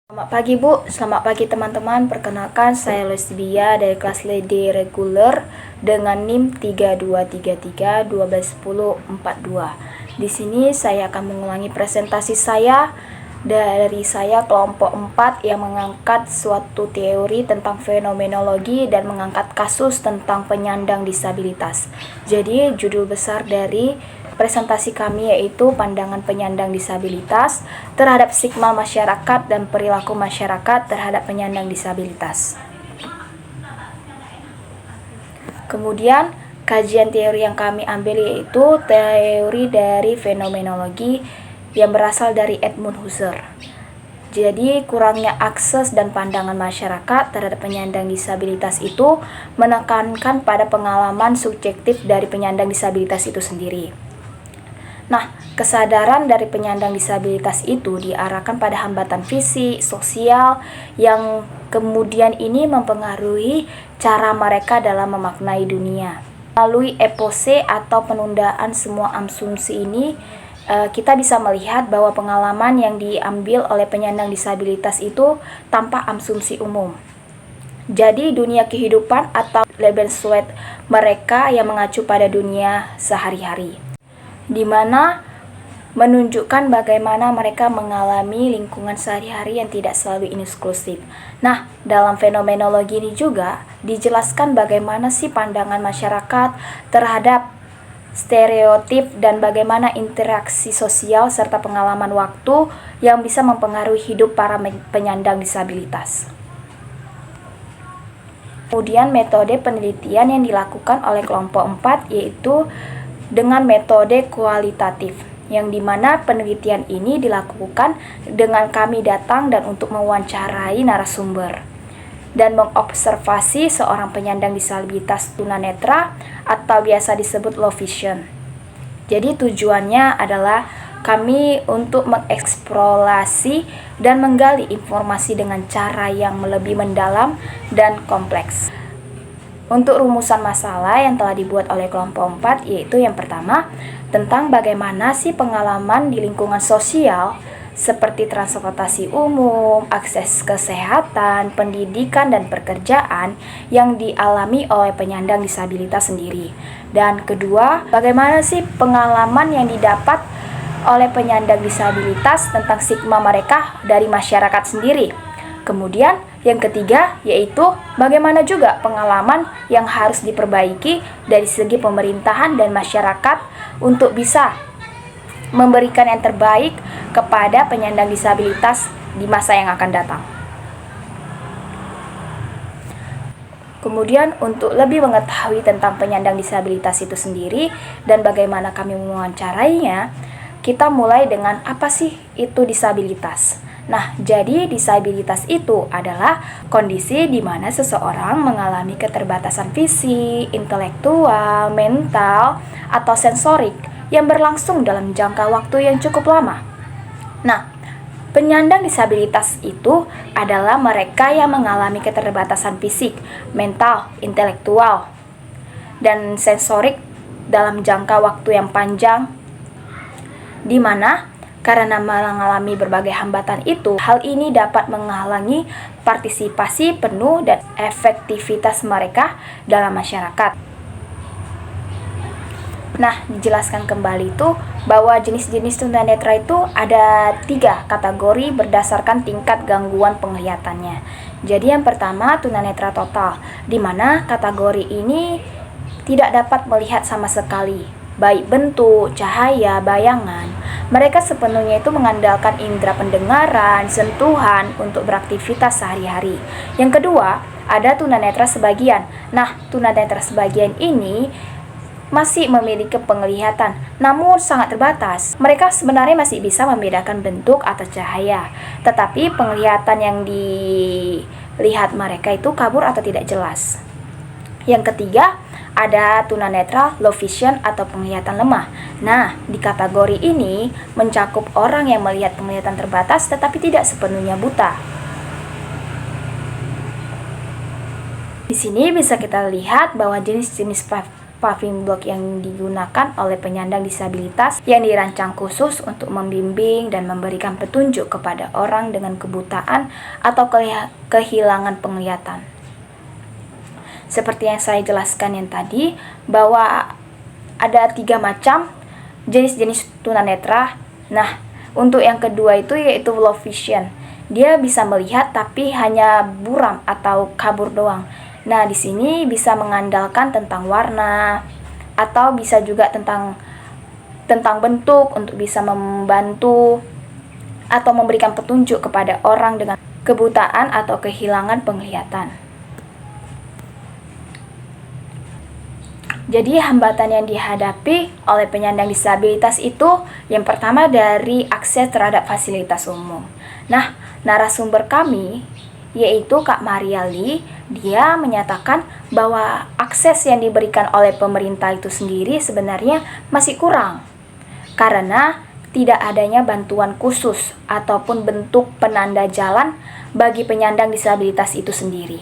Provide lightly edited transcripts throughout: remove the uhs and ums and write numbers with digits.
Selamat pagi Bu, selamat pagi teman-teman. Perkenalkan saya Lesbia dari kelas D reguler dengan NIM 3233121042. Di sini saya akan mengulangi presentasi saya dari saya kelompok 4 yang mengangkat suatu teori tentang fenomenologi dan mengangkat kasus tentang penyandang disabilitas. Jadi judul besar dari presentasi kami yaitu pandangan penyandang disabilitas terhadap stigma masyarakat dan perilaku masyarakat terhadap penyandang disabilitas. Kemudian kajian teori yang kami ambil yaitu teori dari fenomenologi yang berasal dari Edmund Husserl. Jadi kurangnya akses dan pandangan masyarakat terhadap penyandang disabilitas itu menekankan pada pengalaman subjektif dari penyandang disabilitas itu sendiri. Nah, kesadaran dari penyandang disabilitas itu diarahkan pada hambatan fisik, sosial, yang kemudian ini mempengaruhi cara mereka dalam memaknai dunia. Melalui epose atau penundaan semua asumsi ini, kita bisa melihat bahwa pengalaman yang diambil oleh penyandang disabilitas itu tanpa asumsi umum. Jadi dunia kehidupan atau Lebenswelt mereka yang mengacu pada dunia sehari-hari, di mana menunjukkan bagaimana mereka mengalami lingkungan sehari-hari yang tidak selalu inklusif. Nah, dalam fenomenologi ini juga dijelaskan bagaimana sih pandangan masyarakat terhadap stereotip dan bagaimana interaksi sosial serta pengalaman waktu yang bisa mempengaruhi hidup para penyandang disabilitas. Kemudian metode penelitian yang dilakukan oleh kelompok 4 yaitu dengan metode kualitatif, yang dimana penelitian ini dilakukan dengan kami datang dan untuk mewawancarai narasumber dan mengobservasi seorang penyandang disabilitas tunanetra atau biasa disebut low vision. Jadi tujuannya adalah kami untuk mengeksplorasi dan menggali informasi dengan cara yang lebih mendalam dan kompleks. Untuk rumusan masalah yang telah dibuat oleh kelompok 4 yaitu yang pertama tentang bagaimana sih pengalaman di lingkungan sosial seperti transportasi umum, akses kesehatan, pendidikan dan pekerjaan yang dialami oleh penyandang disabilitas sendiri. Dan kedua, bagaimana sih pengalaman yang didapat oleh penyandang disabilitas tentang stigma mereka dari masyarakat sendiri. Kemudian yang ketiga yaitu bagaimana juga pengalaman yang harus diperbaiki dari segi pemerintahan dan masyarakat untuk bisa memberikan yang terbaik kepada penyandang disabilitas di masa yang akan datang. Kemudian untuk lebih mengetahui tentang penyandang disabilitas itu sendiri dan bagaimana kami mewawancarainya, kita mulai dengan apa sih itu disabilitas. Nah, jadi disabilitas itu adalah kondisi di mana seseorang mengalami keterbatasan fisik, intelektual, mental, atau sensorik yang berlangsung dalam jangka waktu yang cukup lama. Nah, penyandang disabilitas itu adalah mereka yang mengalami keterbatasan fisik, mental, intelektual, dan sensorik dalam jangka waktu yang panjang, di mana karena mengalami berbagai hambatan itu, hal ini dapat menghalangi partisipasi penuh dan efektivitas mereka dalam masyarakat. Nah, dijelaskan kembali itu bahwa jenis-jenis tunanetra itu ada 3 kategori berdasarkan tingkat gangguan penglihatannya. Jadi yang pertama tunanetra total, di mana kategori ini tidak dapat melihat sama sekali, baik bentuk, cahaya, bayangan. Mereka sepenuhnya itu mengandalkan indera pendengaran, sentuhan untuk beraktivitas sehari-hari. Yang kedua, ada tunanetra sebagian. Nah, tunanetra sebagian ini masih memiliki penglihatan, namun sangat terbatas. Mereka sebenarnya masih bisa membedakan bentuk atau cahaya, tetapi penglihatan yang dilihat mereka itu kabur atau tidak jelas. Yang ketiga, ada tunanetra low vision atau penglihatan lemah. Nah, di kategori ini mencakup orang yang melihat penglihatan terbatas tetapi tidak sepenuhnya buta. Di sini bisa kita lihat bahwa jenis-jenis paving block yang digunakan oleh penyandang disabilitas yang dirancang khusus untuk membimbing dan memberikan petunjuk kepada orang dengan kebutaan atau kehilangan penglihatan. Seperti yang saya jelaskan yang tadi, bahwa ada 3 macam jenis-jenis tunanetra. Nah, untuk yang kedua itu yaitu low vision. Dia bisa melihat tapi hanya buram atau kabur doang. Nah, di sini bisa mengandalkan tentang warna atau bisa juga tentang bentuk untuk bisa membantu atau memberikan petunjuk kepada orang dengan kebutaan atau kehilangan penglihatan. Jadi hambatan yang dihadapi oleh penyandang disabilitas itu yang pertama dari akses terhadap fasilitas umum. Nah, narasumber kami yaitu Kak Mariali, dia menyatakan bahwa akses yang diberikan oleh pemerintah itu sendiri sebenarnya masih kurang karena tidak adanya bantuan khusus ataupun bentuk penanda jalan bagi penyandang disabilitas itu sendiri,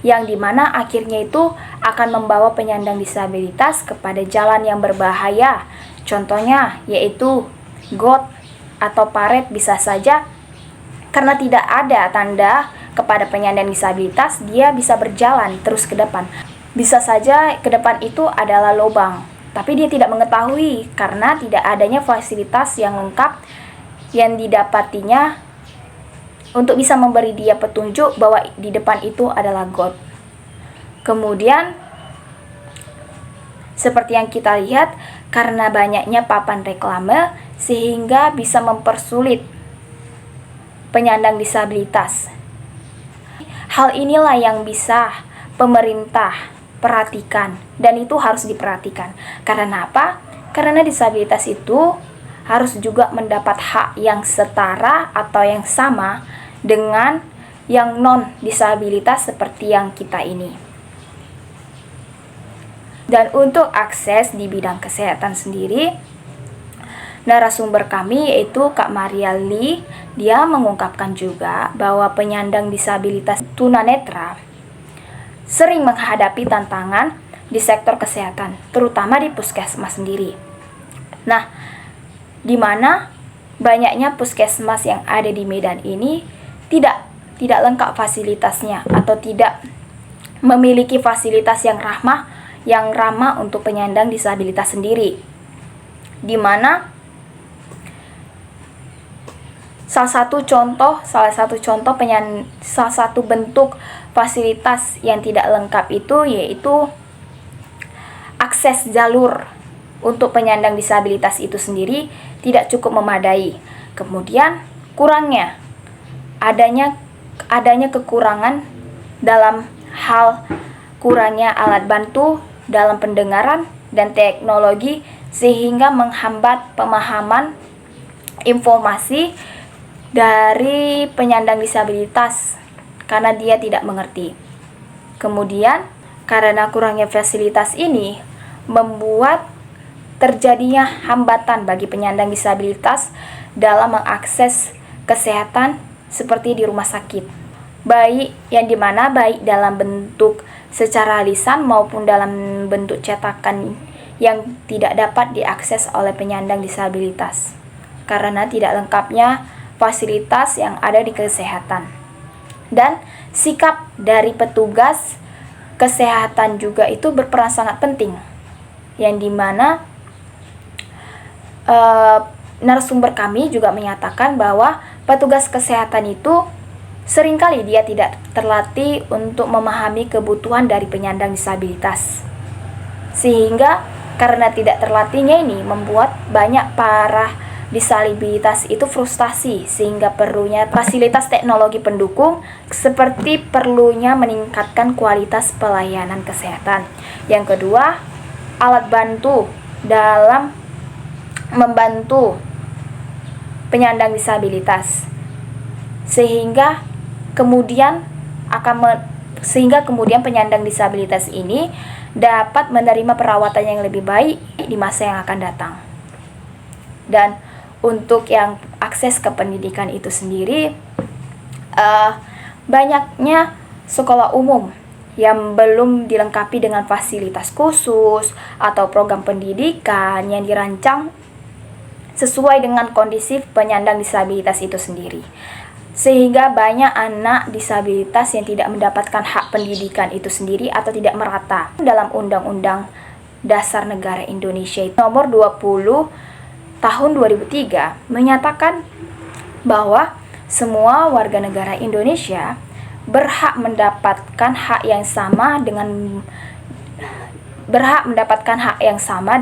yang dimana akhirnya itu akan membawa penyandang disabilitas kepada jalan yang berbahaya. Contohnya yaitu got atau paret bisa saja karena tidak ada tanda kepada penyandang disabilitas, dia bisa berjalan terus ke depan. Bisa saja ke depan itu adalah lubang, tapi dia tidak mengetahui karena tidak adanya fasilitas yang lengkap yang didapatinya untuk bisa memberi dia petunjuk bahwa di depan itu adalah got. Kemudian, seperti yang kita lihat, karena banyaknya papan reklame sehingga bisa mempersulit penyandang disabilitas. Hal inilah yang bisa pemerintah perhatikan dan itu harus diperhatikan. Karena apa? Karena disabilitas itu harus juga mendapat hak yang setara atau yang sama dengan yang non-disabilitas seperti yang kita ini. Dan untuk akses di bidang kesehatan sendiri, narasumber kami yaitu Kak Mariali, dia mengungkapkan juga bahwa penyandang disabilitas tunanetra sering menghadapi tantangan di sektor kesehatan, terutama di puskesmas sendiri. Nah, di mana banyaknya puskesmas yang ada di Medan ini tidak lengkap fasilitasnya atau tidak memiliki fasilitas yang ramah untuk penyandang disabilitas sendiri. Di mana salah satu bentuk fasilitas yang tidak lengkap itu yaitu akses jalur untuk penyandang disabilitas itu sendiri tidak cukup memadai. Kemudian adanya kekurangan dalam hal kurangnya alat bantu dalam pendengaran dan teknologi sehingga menghambat pemahaman informasi dari penyandang disabilitas karena dia tidak mengerti. Kemudian, karena kurangnya fasilitas ini membuat terjadinya hambatan bagi penyandang disabilitas dalam mengakses kesehatan seperti di rumah sakit. Baik dalam bentuk secara lisan maupun dalam bentuk cetakan yang tidak dapat diakses oleh penyandang disabilitas karena tidak lengkapnya fasilitas yang ada di kesehatan. Dan sikap dari petugas kesehatan juga itu berperan sangat penting, yang dimana narasumber kami juga menyatakan bahwa petugas kesehatan itu seringkali dia tidak terlatih untuk memahami kebutuhan dari penyandang disabilitas, sehingga karena tidak terlatihnya ini membuat banyak para disabilitas itu frustasi sehingga perlunya fasilitas teknologi pendukung seperti perlunya meningkatkan kualitas pelayanan kesehatan. Yang kedua, alat bantu dalam membantu penyandang disabilitas sehingga kemudian penyandang disabilitas ini dapat menerima perawatan yang lebih baik di masa yang akan datang. Dan untuk yang akses ke pendidikan itu sendiri, banyaknya sekolah umum yang belum dilengkapi dengan fasilitas khusus atau program pendidikan yang dirancang sesuai dengan kondisi penyandang disabilitas itu sendiri. Sehingga banyak anak disabilitas yang tidak mendapatkan hak pendidikan itu sendiri atau tidak merata. Dalam Undang-Undang Dasar Negara Indonesia nomor 20 tahun 2003 menyatakan bahwa semua warga negara Indonesia berhak mendapatkan hak yang sama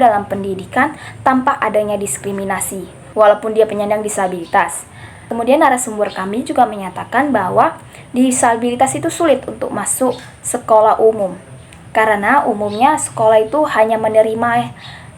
dalam pendidikan tanpa adanya diskriminasi walaupun dia penyandang disabilitas. Kemudian narasumber kami juga menyatakan bahwa disabilitas itu sulit untuk masuk sekolah umum karena umumnya sekolah itu hanya menerima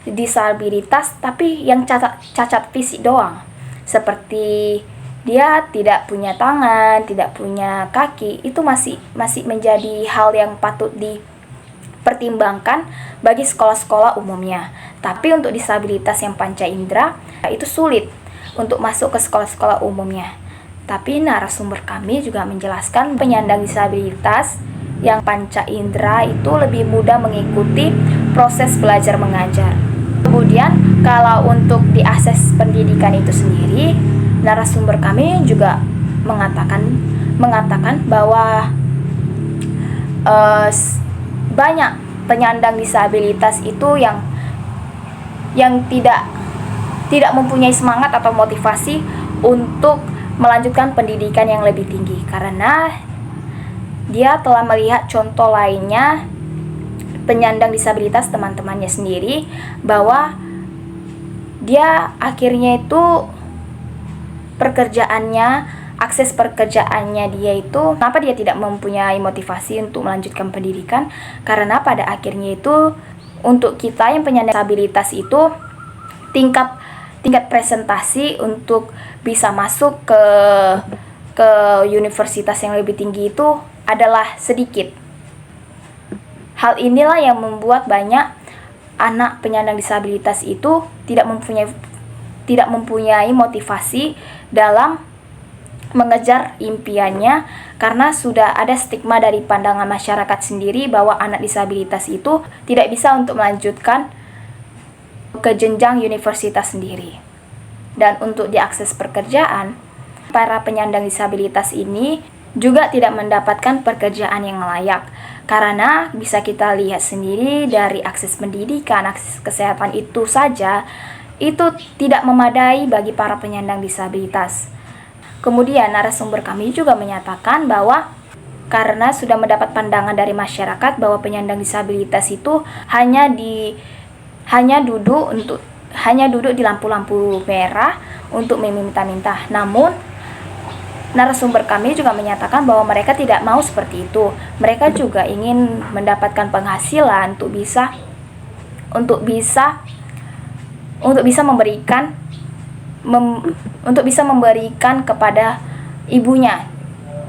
disabilitas tapi yang cacat fisik doang, seperti dia tidak punya tangan, tidak punya kaki. Itu masih menjadi hal yang patut dipertimbangkan bagi sekolah-sekolah umumnya. Tapi untuk disabilitas yang panca indera itu sulit untuk masuk ke sekolah-sekolah umumnya. Tapi narasumber kami juga menjelaskan penyandang disabilitas yang panca indera itu lebih mudah mengikuti proses belajar mengajar. Kemudian kalau untuk diakses pendidikan itu sendiri, narasumber kami juga mengatakan bahwa banyak penyandang disabilitas itu yang tidak mempunyai semangat atau motivasi untuk melanjutkan pendidikan yang lebih tinggi karena dia telah melihat contoh lainnya penyandang disabilitas teman-temannya sendiri bahwa dia akhirnya itu akses pekerjaannya dia itu, kenapa dia tidak mempunyai motivasi untuk melanjutkan pendidikan? Karena pada akhirnya itu untuk kita yang penyandang disabilitas itu tingkat presentasi untuk bisa masuk ke universitas yang lebih tinggi itu adalah sedikit. Hal inilah yang membuat banyak anak penyandang disabilitas itu tidak mempunyai motivasi dalam mengejar impiannya karena sudah ada stigma dari pandangan masyarakat sendiri bahwa anak disabilitas itu tidak bisa untuk melanjutkan ke jenjang universitas sendiri. Dan untuk diakses pekerjaan, para penyandang disabilitas ini juga tidak mendapatkan pekerjaan yang layak karena bisa kita lihat sendiri dari akses pendidikan, akses kesehatan itu saja itu tidak memadai bagi para penyandang disabilitas. Kemudian narasumber kami juga menyatakan bahwa karena sudah mendapat pandangan dari masyarakat bahwa penyandang disabilitas itu hanya duduk di lampu-lampu merah untuk meminta-minta. Namun narasumber kami juga menyatakan bahwa mereka tidak mau seperti itu. Mereka juga ingin mendapatkan penghasilan untuk bisa memberikan kepada ibunya,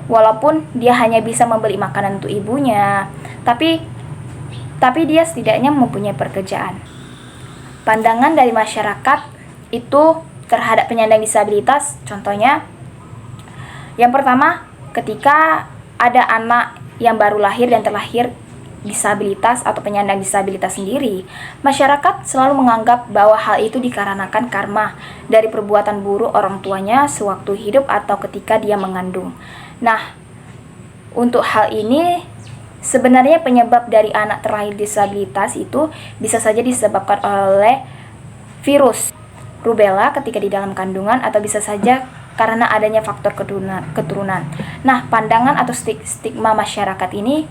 walaupun dia hanya bisa membeli makanan untuk ibunya, tapi dia setidaknya mempunyai pekerjaan. Pandangan dari masyarakat itu terhadap penyandang disabilitas, contohnya yang pertama, ketika ada anak yang baru lahir dan terlahir disabilitas atau penyandang disabilitas sendiri, masyarakat selalu menganggap bahwa hal itu dikarenakan karma dari perbuatan buruk orang tuanya sewaktu hidup atau ketika dia mengandung. Nah, untuk hal ini sebenarnya penyebab dari anak terlahir disabilitas itu bisa saja disebabkan oleh virus rubella ketika di dalam kandungan atau bisa saja karena adanya faktor keturunan. Nah, pandangan atau stigma masyarakat ini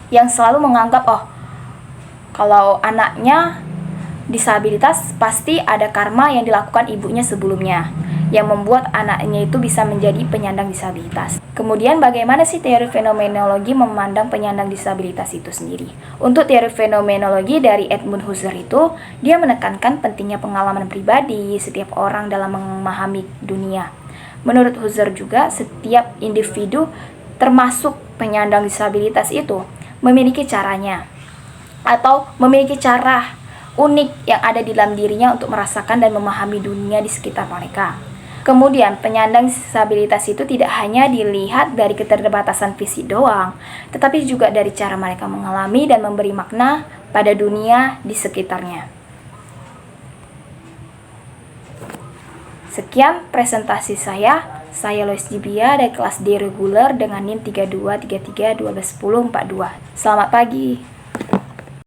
yang selalu menganggap kalau anaknya disabilitas pasti ada karma yang dilakukan ibunya sebelumnya yang membuat anaknya itu bisa menjadi penyandang disabilitas. Kemudian bagaimana sih teori fenomenologi memandang penyandang disabilitas itu sendiri? Untuk teori fenomenologi dari Edmund Husserl itu, dia menekankan pentingnya pengalaman pribadi setiap orang dalam memahami dunia. Menurut Husserl juga, setiap individu termasuk penyandang disabilitas itu memiliki caranya atau memiliki cara unik yang ada di dalam dirinya untuk merasakan dan memahami dunia di sekitar mereka. Kemudian, penyandang disabilitas itu tidak hanya dilihat dari keterbatasan fisik doang, tetapi juga dari cara mereka mengalami dan memberi makna pada dunia di sekitarnya. Sekian presentasi saya. Saya Lois Jibia dari kelas D reguler dengan NIM 3233121042. Selamat pagi.